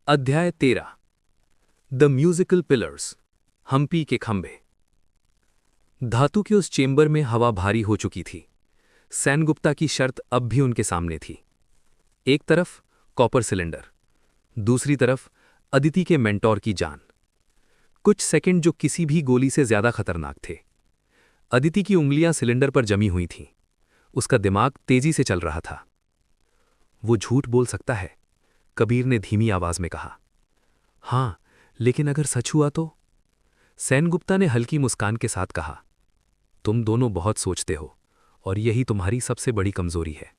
अध्याय 13 the musical pillars. Hampi के खंभे। धातु के उस चेंबर में हवा भारी हो चुकी थी। सेनगुप्ता की शर्त अब भी उनके सामने थी। एक तरफ कॉपर सिलेंडर, दूसरी तरफ अदिति के मेंटोर की जान। कुछ सेकंड जो किसी भी गोली से ज्यादा खतरनाक थे। अदिति की उंगलियां सिलेंडर पर जमी हुई थीं। उसका दिमाग तेजी से चल रहा था। वो झूठ बोल सकता है, कबीर ने धीमी आवाज में कहा। हां, लेकिन अगर सच हुआ तो? सेनगुप्ता ने हल्की मुस्कान के साथ कहा। तुम दोनों बहुत सोचते हो और यही तुम्हारी सबसे बड़ी कमजोरी है।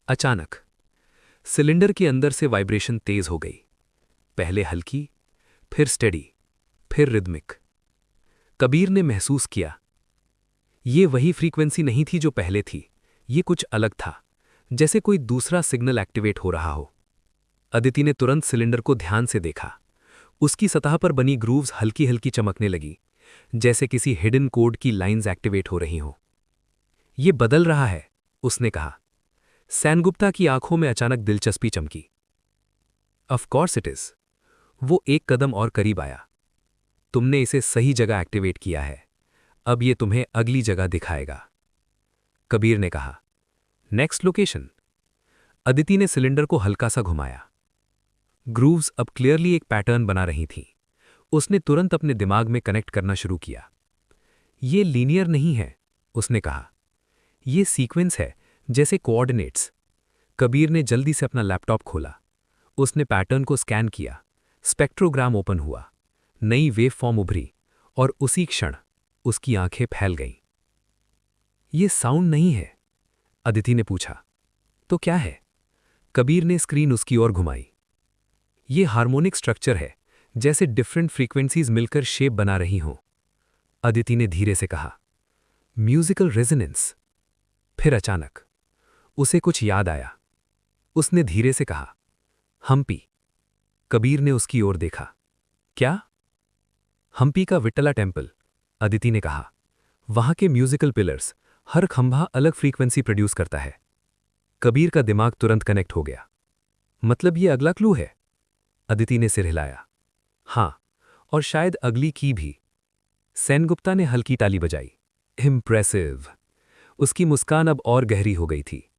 अचानक सिलेंडर के अंदर से वाइब्रेशन तेज हो गई। पहले हल्की, फिर स्टेडी, फिर रिदमिक। कबीर ने महसूस किया, ये वही फ्रीक्वेंसी नहीं थी जो पहले थी। ये कुछ अलग था, जैसे कोई दूसरा सिग्नल एक्टिवेट हो रहा हो। अदिति ने तुरंत सिलेंडर को ध्यान से देखा। उसकी सतह पर बनी ग्रूव्स हल्की हल्की चमकने लगी, जैसे किसी हिडन कोड की लाइंस एक्टिवेट हो रही हों। ये बदल रहा है, उसने कहा। सेनगुप्ता की आंखों में अचानक दिलचस्पी चमकी। Of course it is. वो एक कदम और करीब आया। तुमने इसे सही जगह एक्टिवेट किया है। अब ये तुम्हें अगली जगह दिखाएगा। कबीर ने कहा। Next location. अदिति ने सिलेंडर को हल्का सा घुमाया। ग्रूव्स अब क्लियरली एक पैटर्न बना रही थीं। उसने तुरंत अपने दिमाग में कनेक्ट करना शुरू किया। ये लीनियर नहीं है, उसने कहा। ये सीक्वेंस है, जैसे कोऑर्डिनेट्स। कबीर ने जल्दी से अपना लैपटॉप खोला। उसने पैटर्न को स्कैन किया। स्पेक्ट्रोग्राम ओपन हुआ। नई वेव फॉर्म उभरी और उसी क्षण उसकी आंखें फैल गईं। ये साउंड नहीं है, अदिति ने पूछा। तो क्या है? कबीर ने स्क्रीन उसकी ओर घुमाई। ये हार्मोनिक स्ट्रक्चर है, जैसे डिफरेंट फ्रीक्वेंसीज मिलकर शेप बना रही हों। अदिति ने धीरे से कहा। Musical resonance. फिर अचानक उसे कुछ याद आया। उसने धीरे से कहा, हम्पी। कबीर ने उसकी ओर देखा। क्या? हम्पी का विट्ठला टेम्पल, अदिति ने कहा। वहां के म्यूजिकल पिलर्स, हर खंभा अलग फ्रीक्वेंसी प्रोड्यूस करता है। कबीर का दिमाग तुरंत कनेक्ट हो गया। मतलब ये अगला क्लू है? अदिति ने सिर हिलाया। हां, और शायद अगली की भी। सेनगुप्ता ने हल्की ताली बजाई। इम्प्रेसिव। उसकी मुस्कान अब और गहरी हो गई थी।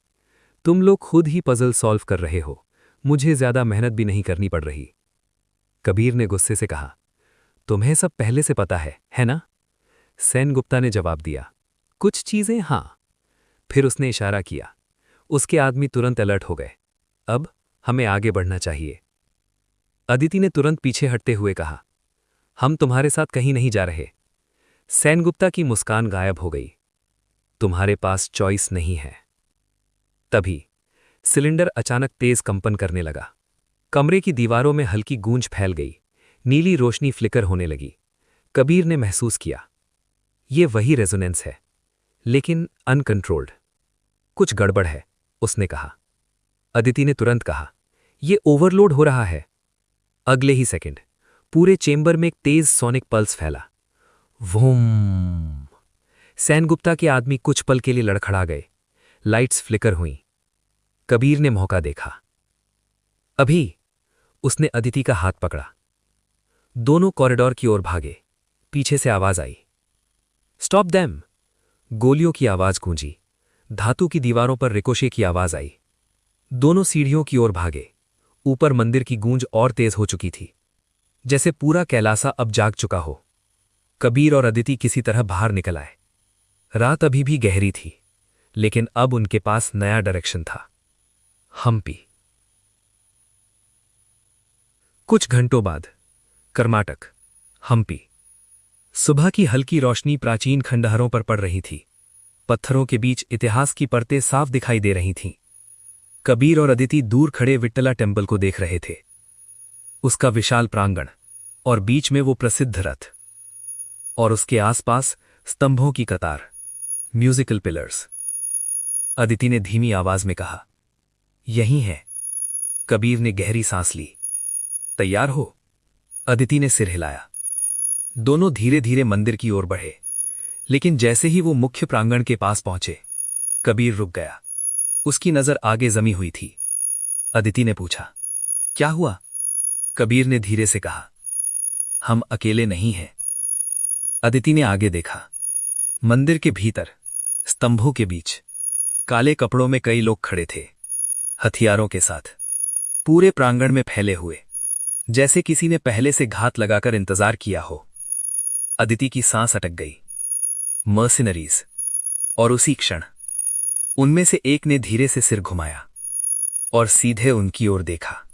तुम लोग खुद ही पजल सॉल्व कर रहे हो, मुझे ज्यादा मेहनत भी नहीं करनी पड़ रही। कबीर ने गुस्से से कहा। तुम्हें सब पहले से पता है ना? सेनगुप्ता ने जवाब दिया। कुछ चीजें हां। फिर उसने इशारा किया। उसके आदमी तुरंत अलर्ट हो गए। अब हमें आगे बढ़ना चाहिए। अदिति ने तुरंत पीछे हटते हुए कहा। हम तुम्हारे साथ कहीं नहीं जा रहे। सेनगुप्ता की मुस्कान गायब हो गई। तुम्हारे पास चॉइस नहीं है। तभी सिलेंडर अचानक तेज कंपन करने लगा। कमरे की दीवारों में हल्की गूंज फैल गई। नीली रोशनी फ्लिकर होने लगी। कबीर ने महसूस किया, ये वही रेजोनेंस है, लेकिन अनकंट्रोल्ड। कुछ गड़बड़ है, उसने कहा। अदिति ने तुरंत कहा, यह ओवरलोड हो रहा है। अगले ही सेकंड पूरे चेंबर में एक तेज सोनिक पल्स फैला। वूम। सेनगुप्ता के आदमी कुछ पल के लिए लड़खड़ा गए। लाइट्स फ्लिकर हुईं। कबीर ने मौका देखा। अभी उसने अदिति का हाथ पकड़ा। दोनों कॉरिडोर की ओर भागे। पीछे से आवाज आई, स्टॉप देम। गोलियों की आवाज गूंजी। धातु की दीवारों पर रिकोशे की आवाज आई। दोनों सीढ़ियों की ओर भागे। ऊपर मंदिर की गूंज और तेज हो चुकी थी, जैसे पूरा कैलासा अब जाग चुका हो। कबीर और अदिति किसी तरह बाहर निकल आए। रात अभी भी गहरी थी, लेकिन अब उनके पास नया डायरेक्शन था। हम्पी। कुछ घंटों बाद कर्नाटक, हम्पी। सुबह की हल्की रोशनी प्राचीन खंडहरों पर पड़ रही थी। पत्थरों के बीच इतिहास की परतें साफ दिखाई दे रही थीं। कबीर और अदिति दूर खड़े विट्ठला टेम्पल को देख रहे थे। उसका विशाल प्रांगण और बीच में वो प्रसिद्ध रथ, और उसके आसपास स्तंभों की कतार, म्यूजिकल पिलर्स। अदिति ने धीमी आवाज में कहा, यही है। कबीर ने गहरी सांस ली। तैयार हो? अदिति ने सिर हिलाया। दोनों धीरे धीरे मंदिर की ओर बढ़े, लेकिन जैसे ही वो मुख्य प्रांगण के पास पहुंचे, कबीर रुक गया। उसकी नजर आगे जमी हुई थी। अदिति ने पूछा, क्या हुआ? कबीर ने धीरे से कहा, हम अकेले नहीं हैं। अदिति ने आगे देखा। मंदिर के भीतर स्तंभों के बीच काले कपड़ों में कई लोग खड़े थे, हथियारों के साथ, पूरे प्रांगण में फैले हुए, जैसे किसी ने पहले से घात लगाकर इंतजार किया हो। अदिति की सांस अटक गई। मर्सिनरीज। और उसी क्षण उनमें से एक ने धीरे से सिर घुमाया और सीधे उनकी ओर देखा।